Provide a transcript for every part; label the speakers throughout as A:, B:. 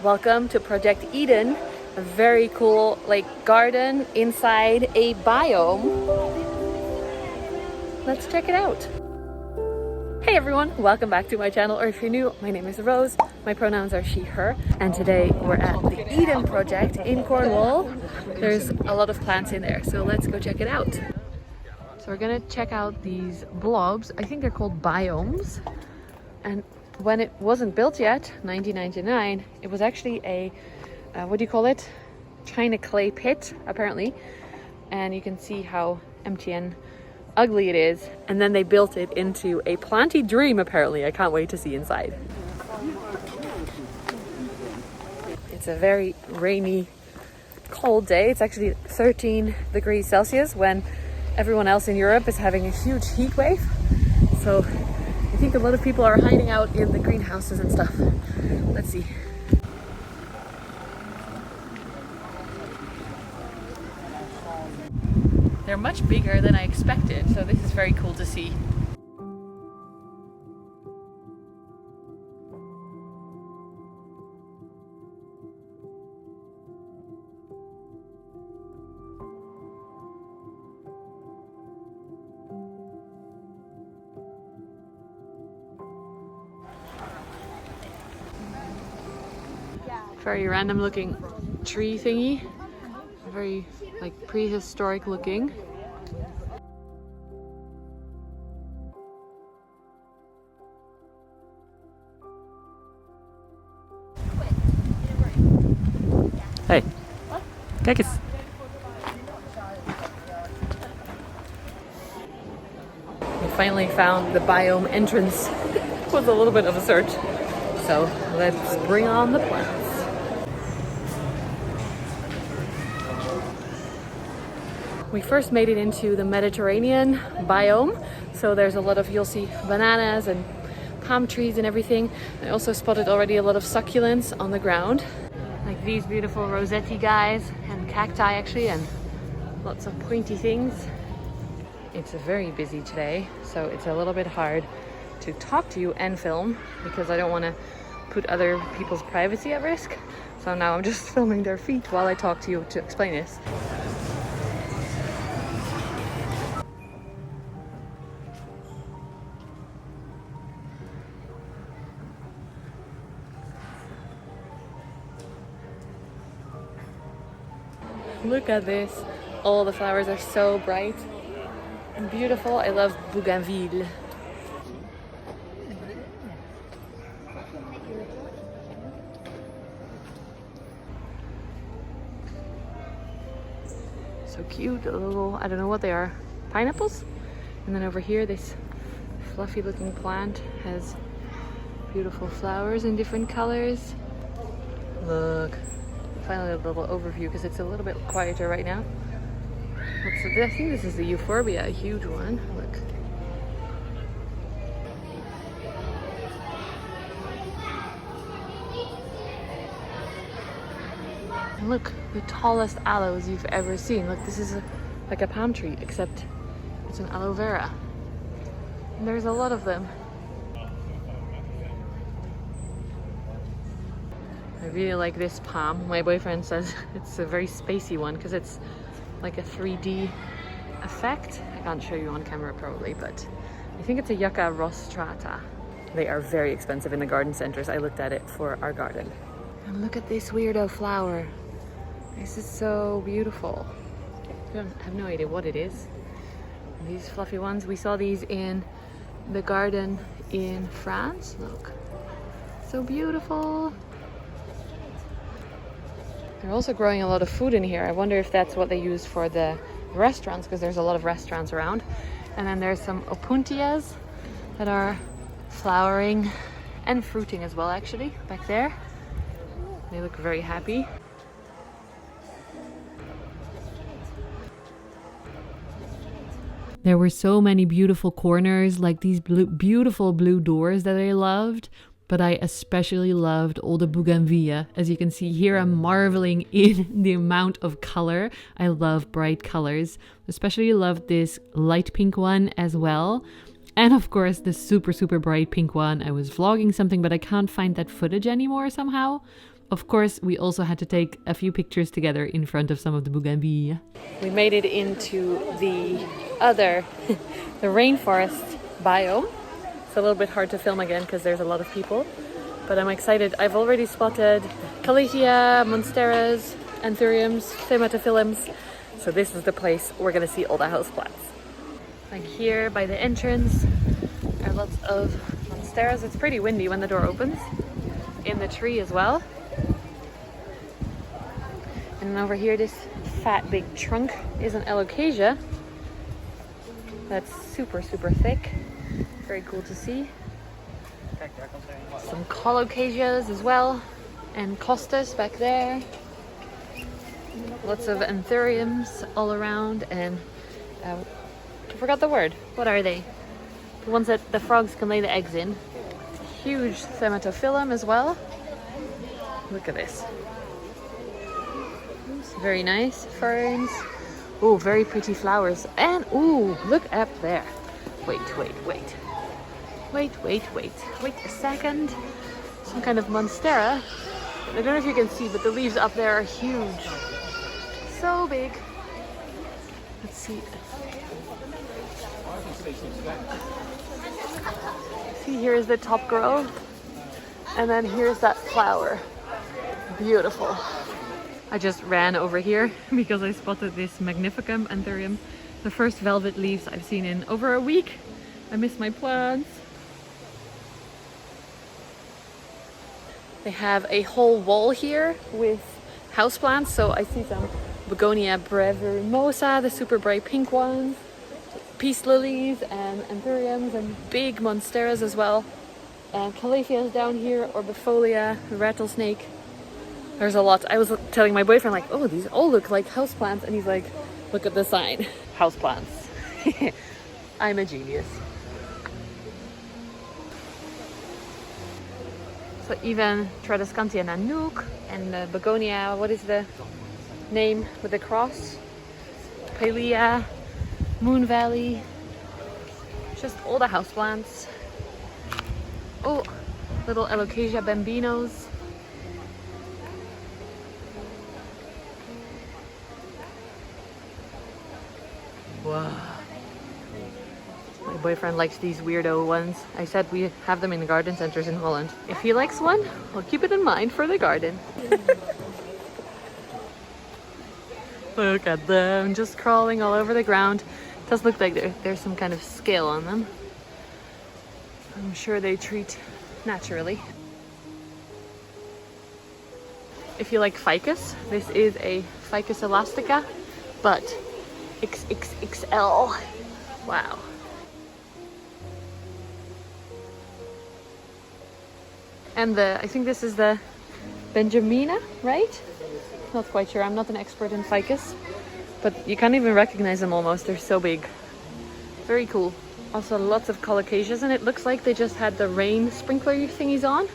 A: Welcome to Project Eden, a very cool garden inside a biome. Let's check it out. Hey everyone, welcome back to my channel, or if you're new, my name is Rose. My pronouns are she, her, and today we're at the Eden Project in Cornwall. There's a lot of plants in there, so let's go check it out. So we're gonna check out these blobs. I think they're called biomes. And when it wasn't built yet, 1999, it was actually a, what do you call it? China clay pit, apparently. And you can see how empty and ugly it is. And then they built it into a Planty dream, apparently. I can't wait to see inside. It's a very rainy, cold day. It's actually 13 degrees Celsius when everyone else in Europe is having a huge heat wave. So I think a lot of people are hiding out in the greenhouses and stuff. Let's see. They're much bigger than I expected, so this is very cool to see. Very random looking tree thingy. Very prehistoric looking. Hey, kijk eens. We finally found the biome entrance. It was a little bit of a search. So let's bring on the plants. We first made it into the Mediterranean biome. So there's a lot of, you'll see bananas and palm trees and everything. I also spotted already a lot of succulents on the ground. Like these beautiful rosetti guys and cacti actually, and lots of pointy things. It's very busy today, so it's a little bit hard to talk to you and film because I don't want to put other people's privacy at risk. So now I'm just filming their feet while I talk to you to explain this. Look at this. All the flowers are so bright and beautiful. I love bougainville. So cute, a little, I don't know what they are, pineapples? And then over here, this fluffy looking plant has beautiful flowers in different colors. Look. Finally a little overview because it's a little bit quieter right now. I think this is the euphorbia, a huge one. Look. And look, the tallest aloes you've ever seen. Look, this is like a palm tree, except it's an aloe vera. And there's a lot of them. I really like this palm. My boyfriend says it's a very spacey one because it's like a 3D effect. I can't show you on camera probably, but I think it's a Yucca rostrata. They are very expensive in the garden centers. I looked at it for our garden. And look at this weirdo flower. This is so beautiful. I have no idea what it is. These fluffy ones, we saw these in the garden in France. Look, so beautiful. They're also growing a lot of food in here. I wonder if that's what they use for the restaurants, because there's a lot of restaurants around. And then there's some opuntias that are flowering and fruiting as well, actually, back there. They look very happy. There were so many beautiful corners, like these beautiful blue doors that I loved. But I especially loved all the bougainvillea. As you can see here, I'm marveling in the amount of color. I love bright colors. Especially love this light pink one as well. And of course, the super bright pink one. I was vlogging something, but I can't find that footage anymore somehow. Of course, we also had to take a few pictures together in front of some of the bougainvillea. We made it into the other, the rainforest biome. It's a little bit hard to film again because there's a lot of people, but I'm excited. I've already spotted calathea, monsteras, anthuriums, thaumatophyllums. So this is the place we're gonna see all the houseplants. Like here by the entrance are lots of monsteras. It's pretty windy when the door opens. In the tree as well. And over here, this fat big trunk is an alocasia. That's super, super thick. Very cool to see. Some colocasias as well. And costas back there. Lots of anthuriums all around. And I forgot the word. What are they? The ones that the frogs can lay the eggs in. Huge thaumatophyllum as well. Look at this. Very nice ferns. Oh, very pretty flowers. And oh, look up there. Wait a second. Some kind of monstera. I don't know if you can see, but the leaves up there are huge. So big. Let's see. See, here is the top grove. And then here's that flower. Beautiful. I just ran over here because I spotted this magnificum anthurium. The first velvet leaves I've seen in over a week. I miss my plants. They have a whole wall here with houseplants. So I see some Begonia brevirumosa, the super bright pink ones, peace lilies and anthuriums and big monsteras as well. And calatheas down here, orbifolia, rattlesnake. There's a lot. I was telling my boyfriend, like, oh, these all look like houseplants. And he's like, look at the sign. Houseplants. I'm a genius. So even Tradescantia nanook and Begonia, what is the name with the cross? Palea, Moon Valley. Just all the houseplants. Oh, little Alocasia bambinos. Wow. My boyfriend likes these weirdo ones. I said we have them in the garden centers in Holland. If he likes one, I'll keep it in mind for the garden. Look at them, just crawling all over the ground. It does look like there's some kind of scale on them. I'm sure they treat naturally. If you like ficus, this is a Ficus elastica, but XXXL. Wow. And I think this is the Benjamina, right? Not quite sure. I'm not an expert in ficus, but you can't even recognize them almost. They're so big. Very cool. Also lots of colocasias, and it looks like they just had the rain sprinkler thingies on,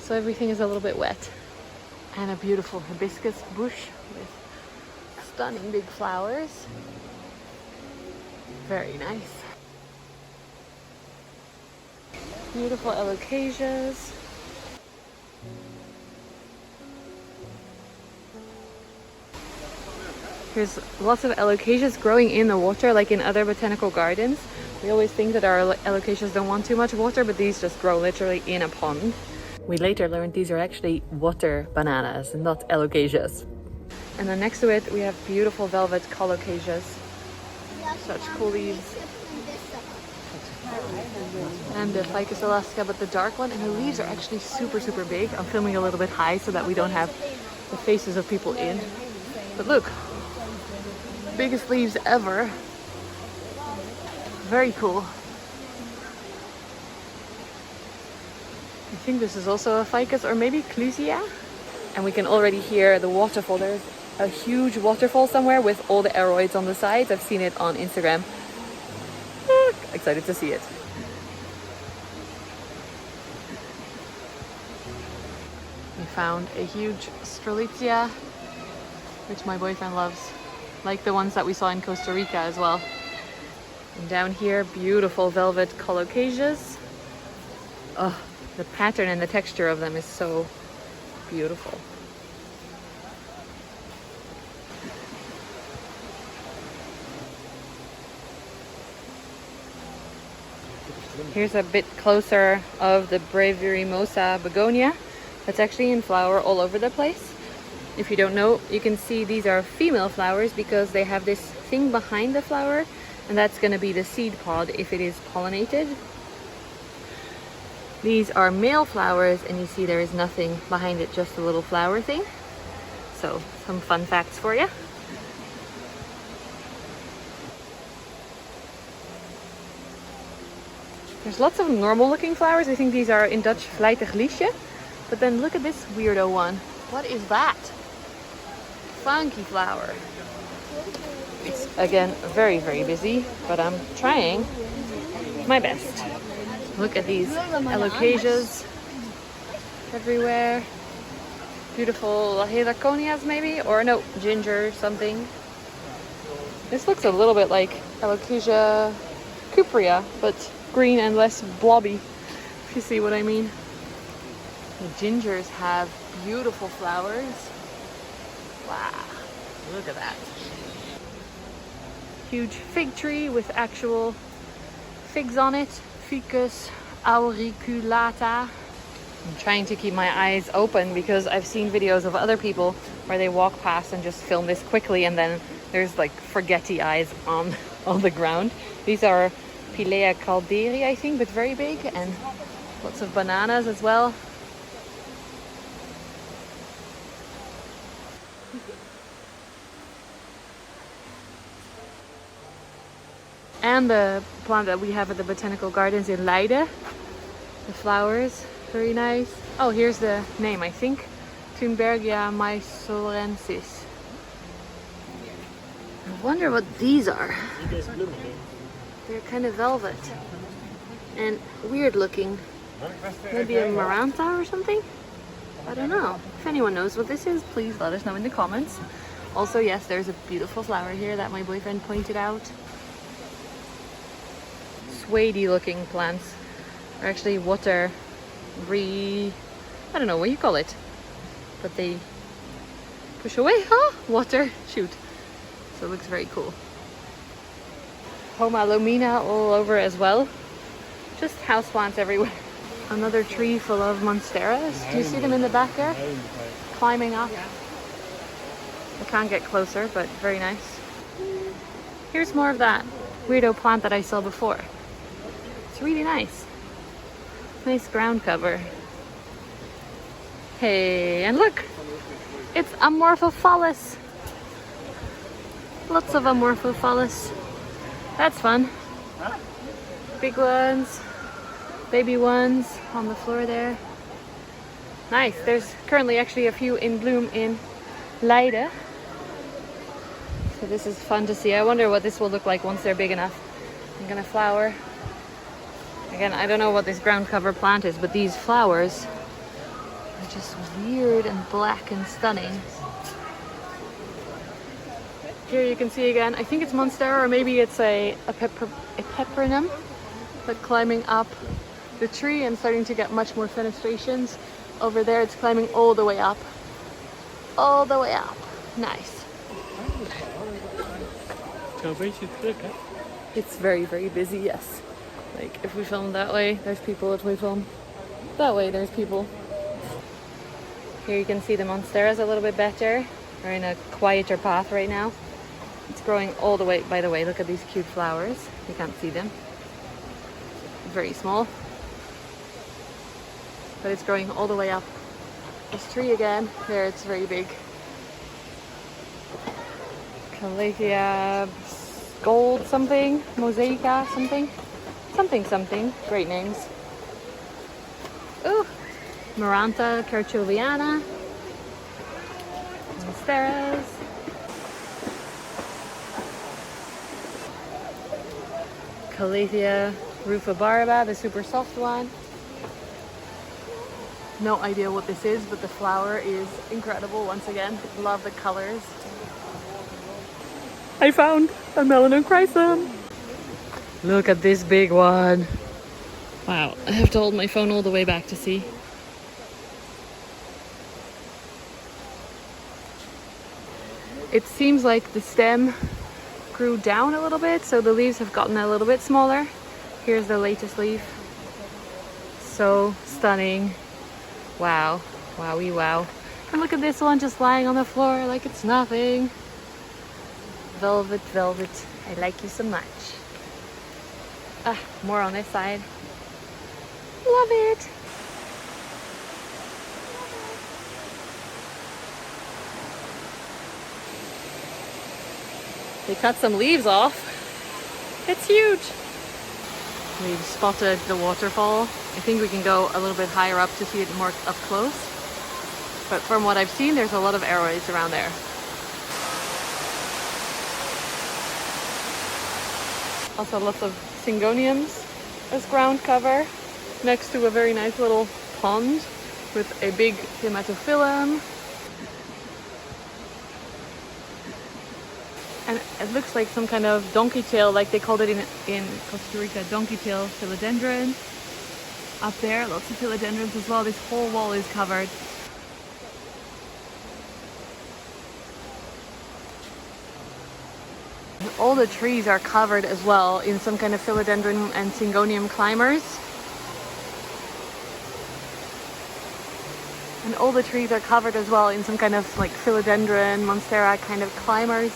A: so everything is a little bit wet. And a beautiful hibiscus bush with stunning big flowers. Very nice. Beautiful alocasias. There's lots of alocasias growing in the water, like in other botanical gardens. We always think that our alocasias don't want too much water, but these just grow literally in a pond. We later learned these are actually water bananas and not alocasias. And then next to it we have beautiful velvet colocasias. Such cool leaves. And the Ficus elastica, but the dark one, and the leaves are actually super, super big. I'm filming a little bit high so that we don't have the faces of people in. But look, biggest leaves ever. Very cool. I think this is also a ficus or maybe clusia. And we can already hear the waterfall. There's a huge waterfall somewhere with all the aroids on the sides. I've seen it on Instagram. Excited to see it. We found a huge strelitzia, which my boyfriend loves, like the ones that we saw in Costa Rica as well. And down here, beautiful velvet colocasias. Oh, the pattern and the texture of them is so beautiful. Here's a bit closer of the Brevirimosa begonia. That's actually in flower all over the place. If you don't know, you can see these are female flowers because they have this thing behind the flower, and that's going to be the seed pod if it is pollinated. These are male flowers, and you see there is nothing behind it, just a little flower thing. So some fun facts for you. There's lots of normal looking flowers. I think these are in Dutch vlijtig liesje. But then look at this weirdo one. What is that? Funky flower. It's again very, very busy, but I'm trying my best. Look at these alocasias everywhere. Beautiful heliconias maybe, or no, ginger something. This looks a little bit like Alocasia cuprea, but green and less blobby, if you see what I mean. The gingers have beautiful flowers. Wow, look at that. Huge fig tree with actual figs on it. Ficus auriculata. I'm trying to keep my eyes open because I've seen videos of other people where they walk past and just film this quickly, and then there's like forgetty eyes on the ground. These are Pilea calderi, I think, but very big, and lots of bananas as well. And the plant that we have at the Botanical Gardens in Leiden. The flowers, very nice. Oh, here's the name, I think. Thunbergia mysorensis. I wonder what these are. They're kind of velvet and weird looking. Maybe a maranta or something? I don't know. If anyone knows what this is, please let us know in the comments. Also, yes, there's a beautiful flower here that my boyfriend pointed out. Suede-y looking plants. They're actually water I don't know what you call it, but they push away, water, shoot. So it looks very cool. Pomalomina all over as well. Just houseplants everywhere. Another tree full of monsteras. Do you see them in the back there? Climbing up. I can't get closer, but very nice. Here's more of that weirdo plant that I saw before. It's really nice. Nice ground cover. Hey, and look! It's Amorphophallus. Lots of Amorphophallus. That's fun. Big ones, baby ones on the floor there. Nice. There's currently actually a few in bloom in Leiden. So this is fun to see. I wonder what this will look like once they're big enough. I'm gonna flower. Again, I don't know what this ground cover plant is, but these flowers are just weird and black and stunning. Here you can see again, I think it's Monstera, or maybe it's a pepperinum, but climbing up the tree and starting to get much more fenestrations. Over there it's climbing all the way up. All the way up. Nice. It's very, very busy, yes. Like if we film that way, there's people. If we film that way, there's people. Here you can see the Monsteras a little bit better. We're in a quieter path right now. It's growing all the way, by the way, look at these cute flowers. You can't see them. Very small. But it's growing all the way up this tree again. There it's very big. Calathea gold something, Mosaica something. Something. Great names. Ooh. Maranta Kerchoviana. Monsteras. Calathea rufibarba, the super soft one. No idea what this is, but the flower is incredible once again. Love the colors. I found a melanochrysum. Look at this big one. Wow, I have to hold my phone all the way back to see. it seems like the stem grew down a little bit, so the leaves have gotten a little bit smaller. Here's the latest leaf. So stunning. Wow. Wowie wow. And look at this one just lying on the floor like it's nothing. Velvet, velvet. I like you so much. Ah, more on this side. Love it. They cut some leaves off. It's huge. We've spotted the waterfall. I think we can go a little bit higher up to see it more up close. But from what I've seen, there's a lot of arrows around there. Also lots of syngoniums as ground cover next to a very nice little pond with a big hematophyllum. And it looks like some kind of donkey tail, like they called it in Costa Rica, donkey tail philodendron. Up there, lots of philodendrons as well. This whole wall is covered. All the trees are covered as well in some kind of philodendron and syngonium climbers. And all the trees are covered as well in some kind of like philodendron, monstera kind of climbers.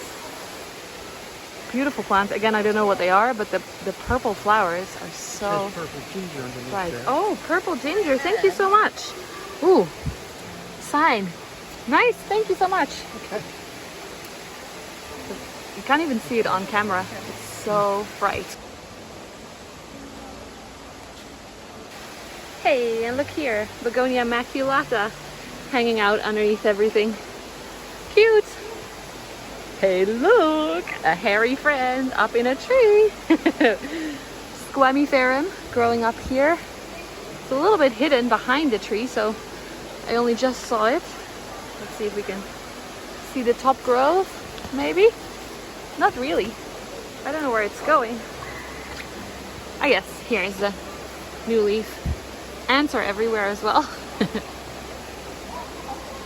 A: Beautiful plants. Again, I don't know what they are, but the purple flowers are so
B: purple ginger underneath
A: bright.
B: there.
A: Oh, purple ginger. Thank you so much. Ooh, sign. Nice. Thank you so much.
B: Okay.
A: You can't even see it on camera. It's so bright. Hey, and look here. Begonia maculata hanging out underneath everything. Cute. Hey, look, a hairy friend up in a tree. Squamiferum growing up here. It's a little bit hidden behind the tree, so I only just saw it. Let's see if we can see the top growth, maybe? Not really. I don't know where it's going. I guess here's the new leaf. Ants are everywhere as well.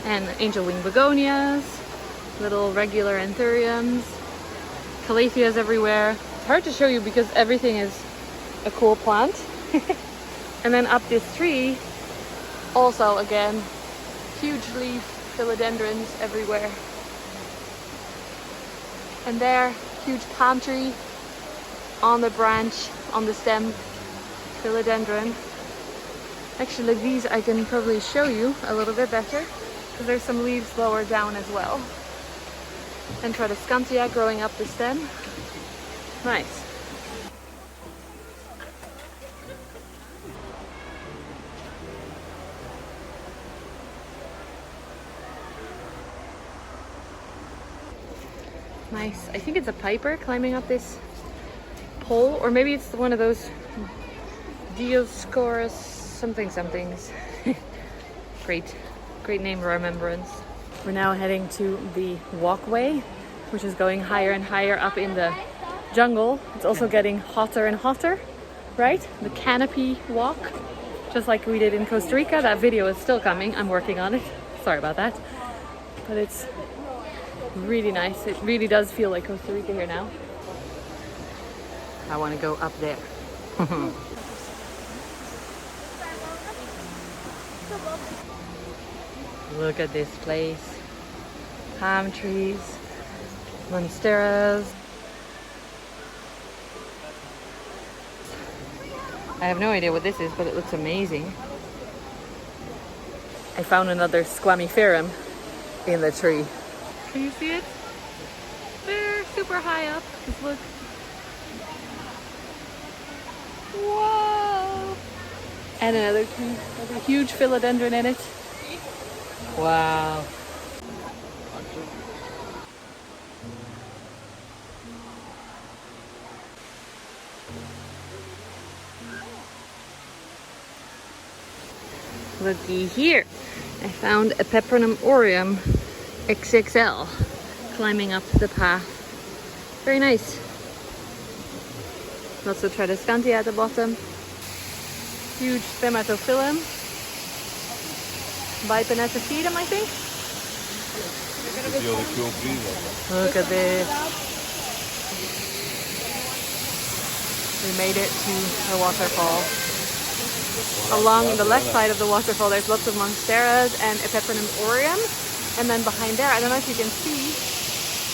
A: And angel wing begonias. Little regular anthuriums, calatheas everywhere. It's hard to show you because everything is a cool plant. And then up this tree, also again, huge leaf philodendrons everywhere. And there, huge palm tree on the branch, on the stem, philodendron. Actually, these I can probably show you a little bit better because there's some leaves lower down as well. And Tradescantia growing up the stem. Nice. Nice. I think it's a piper climbing up this pole, or maybe it's one of those Dioscorus somethings. Great name remembrance. We're now heading to the walkway, which is going higher and higher up in the jungle. It's also getting hotter and hotter, right? The canopy walk, just like we did in Costa Rica. That video is still coming. I'm working on it. Sorry about that. But it's really nice. It really does feel like Costa Rica here now. I want to go up there. Look at this place. Palm trees, monsteras. I have no idea what this is, but it looks amazing. I found another squamiferum in the tree. Can you see it? They're super high up. Just look. Whoa! And another tree with a huge philodendron in it. Wow. Looky here. I found a Peperomum aureum XXL climbing up the path. Very nice. Lots of Tradescantia at the bottom. Huge hematophyllum. Biponetophyllum, I think. Look at this. We made it to the waterfall. Along the left side of the waterfall there's lots of monsteras and Epeponum aureum. And then behind there, I don't know if you can see,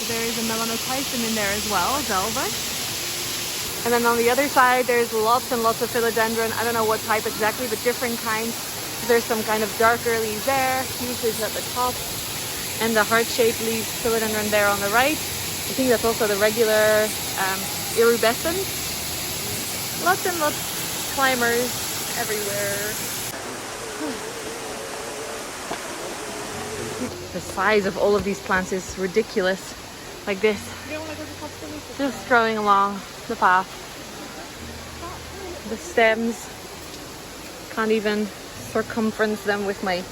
A: there is a melanotyphon in there as well, velvet. And then on the other side there's lots and lots of philodendron. I don't know what type exactly, but different kinds. There's some kind of darker leaves there, huge leaves at the top, and the heart-shaped leaf philodendron there on the right. I think that's also the regular iridescent. Lots and lots of climbers everywhere. The size of all of these plants is ridiculous. Like this. Just growing along the path. The stems, can't even circumference them with my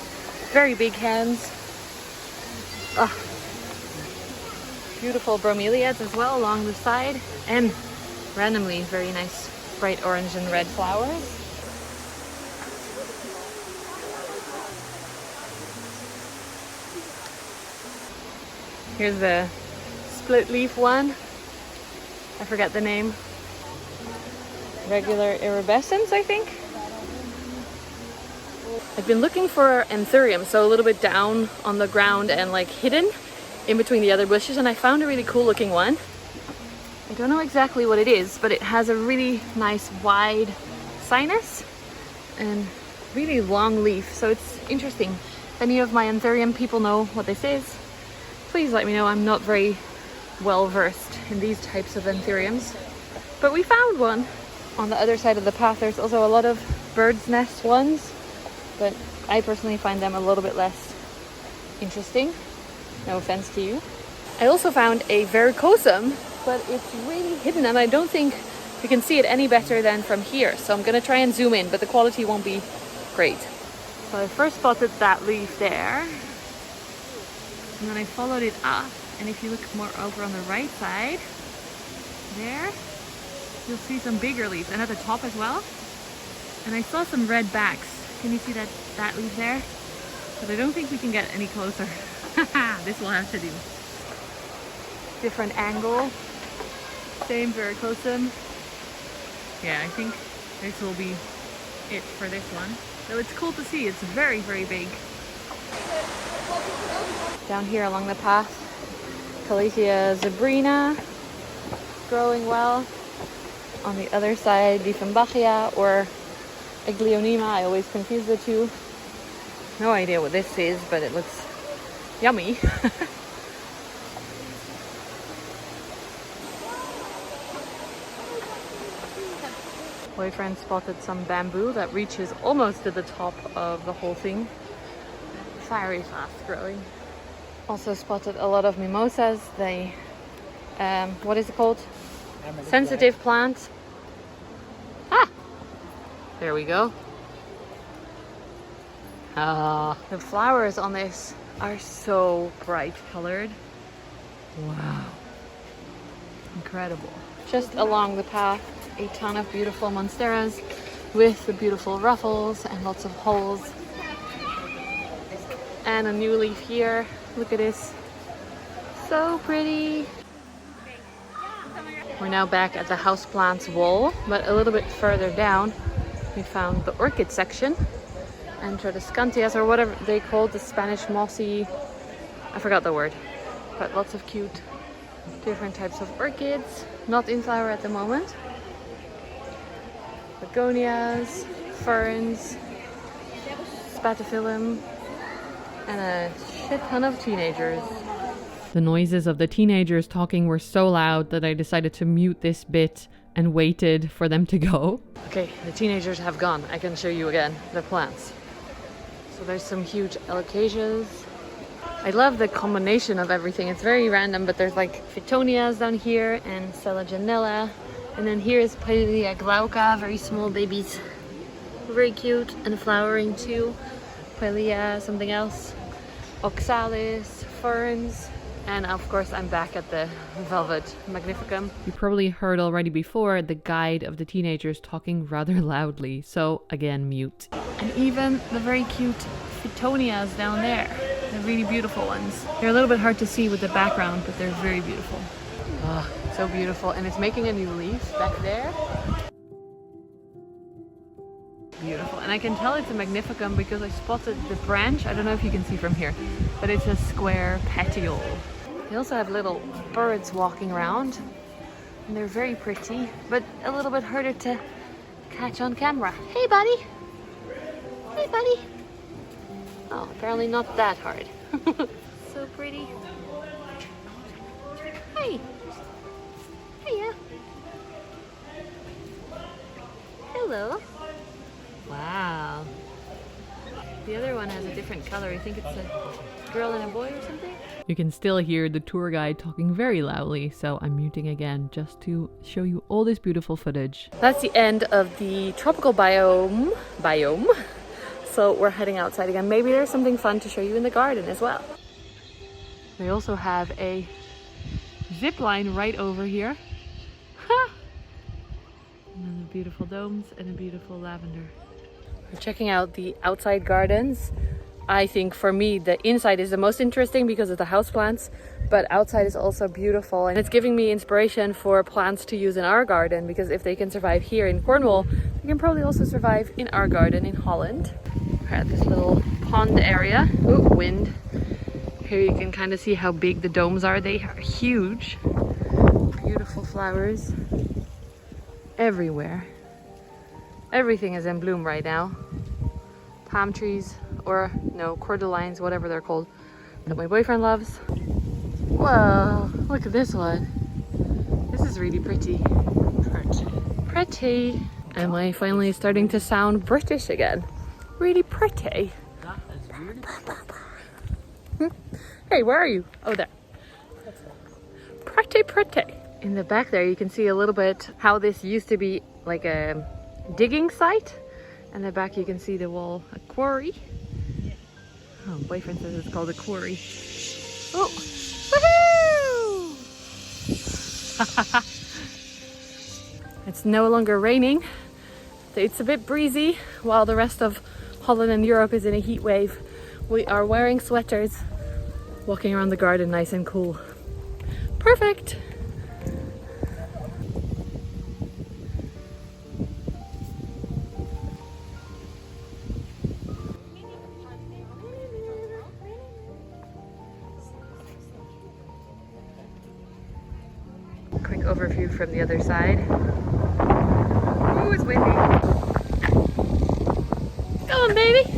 A: very big hands. Ah. Beautiful bromeliads as well along the side, and randomly very nice bright orange and red flowers. Here's the split leaf one. I forget the name. Regular iridescence, I think. I've been looking for anthurium, so a little bit down on the ground and like hidden in between the other bushes, and I found a really cool looking one. I don't know exactly what it is, but it has a really nice wide sinus and really long leaf, so it's interesting. If any of my anthurium people know what this is, please let me know. I'm not very well versed in these types of anthuriums, but we found one. On the other side of the path there's also a lot of bird's nest ones, but I personally find them a little bit less interesting. No offense to you. I also found a verrucosum, but it's really hidden and I don't think you can see it any better than from here. So I'm gonna try and zoom in, but the quality won't be great. So I first spotted that leaf there, and then I followed it up, and if you look more over on the right side, there, you'll see some bigger leaves, and at the top as well. And I saw some red backs. Can you see that leaf there? But I don't think we can get any closer. This will have to do. Different angle. Same verrucosum. Yeah, I think this will be it for this one. So it's cool to see. It's very, very big. Down here along the path, Calathea zebrina, growing well. On the other side, Dieffenbachia or Eglionema. I always confuse the two. No idea what this is, but it looks yummy. Boyfriend spotted some bamboo that reaches almost to the top of the whole thing. Very fast growing. Also spotted a lot of mimosas. They, what is it called? Sensitive plant. Ah! There we go. Ah, the flowers on this are so bright colored. Wow. Incredible. Just along the path, a ton of beautiful monsteras with the beautiful ruffles and lots of holes. And a new leaf here. Look at this. So pretty. We're now back at the houseplants wall, but a little bit further down we found the orchid section. Antrodescantias, or whatever they call the Spanish mossy, I forgot the word, but lots of cute different types of orchids, not in flower at the moment. Begonias, ferns, spathiphyllum, and a shit ton of teenagers. The noises of the teenagers talking were so loud that I decided to mute this bit and waited for them to go. Okay, the teenagers have gone. I can show you again the plants. So there's some huge alocasias. I love the combination of everything. It's very random, but there's like Phytonias down here and Selaginella. And then here is Pileia glauca, very small babies. Very cute and flowering too. Pileia, something else. Oxalis, ferns. And of course I'm back at the Velvet Magnificum. You probably heard already before the guide of the teenagers talking rather loudly, so again mute. And even the very cute Phytonias down there. They're really beautiful ones. They're a little bit hard to see with the background, but they're very beautiful. Oh, so beautiful. And it's making a new leaf back there. Beautiful. And I can tell it's a magnificum because I spotted the branch. I don't know if you can see from here, but it's a square petiole. They also have little birds walking around, and they're very pretty, but a little bit harder to catch on camera. Hey, buddy. Hey, buddy. Oh, apparently not that hard. So pretty. Hey. Hiya. Hello. Wow. The other one has a different color. I think it's a girl and a boy or something. You can still hear the tour guide talking very loudly, so I'm muting again just to show you all this beautiful footage. That's the end of the tropical biome. So we're heading outside again. Maybe there's something fun to show you in the garden as well. They also have a zip line right over here. Ha! And then the beautiful domes and a beautiful lavender. We're checking out the outside gardens. I think for me the inside is the most interesting because of the houseplants, but outside is also beautiful, and it's giving me inspiration for plants to use in our garden, because if they can survive here in Cornwall, they can probably also survive in our garden in Holland. We're at this little pond area. Ooh, wind. Here you can kind of see how big the domes are. They are huge. Beautiful flowers everywhere. Everything is in bloom right now. Palm trees, or no, cordylines, whatever they're called, that my boyfriend loves. Whoa, look at this one. This is really pretty. Pretty. Am I finally starting to sound British again? Really pretty. Hey, where are you? Oh, there. Pretty, pretty. In the back there, you can see a little bit how this used to be like a digging site. And the back you can see the wall, a quarry. Oh, boyfriend says it's called a quarry. Oh, woohoo! It's no longer raining. It's a bit breezy while the rest of Holland and Europe is in a heat wave. We are wearing sweaters, walking around the garden nice and cool. Perfect! Quick overview from the other side. Ooh, it's windy. Go on, baby.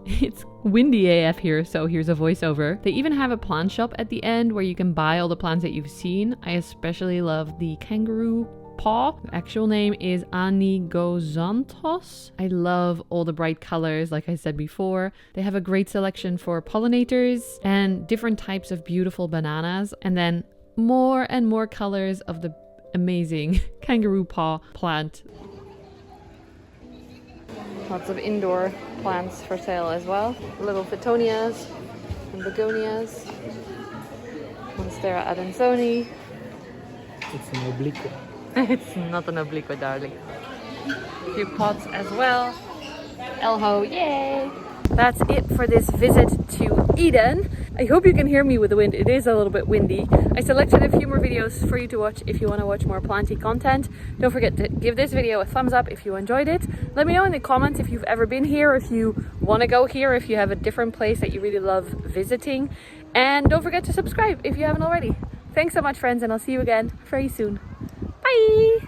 A: It's windy AF here, so here's a voiceover. They even have a plant shop at the end where you can buy all the plants that you've seen. I especially love the kangaroo paw. The actual name is Anigozanthos. I love all the bright colors, like I said before. They have a great selection for pollinators and different types of beautiful bananas, and then more and more colors of the amazing kangaroo paw plant. Lots of indoor plants for sale as well. Little petunias and begonias. Monstera adansoni.
B: It's an oblique.
A: It's not an oblique, darling. A few pots as well. Elho, yay! That's it for this visit to Eden. I hope you can hear me with the wind. It is a little bit windy. I selected a few more videos for you to watch if you want to watch more Planty content. Don't forget to give this video a thumbs up if you enjoyed it. Let me know in the comments if you've ever been here, if you want to go here, if you have a different place that you really love visiting. And don't forget to subscribe if you haven't already. Thanks so much, friends, and I'll see you again very soon. Bye!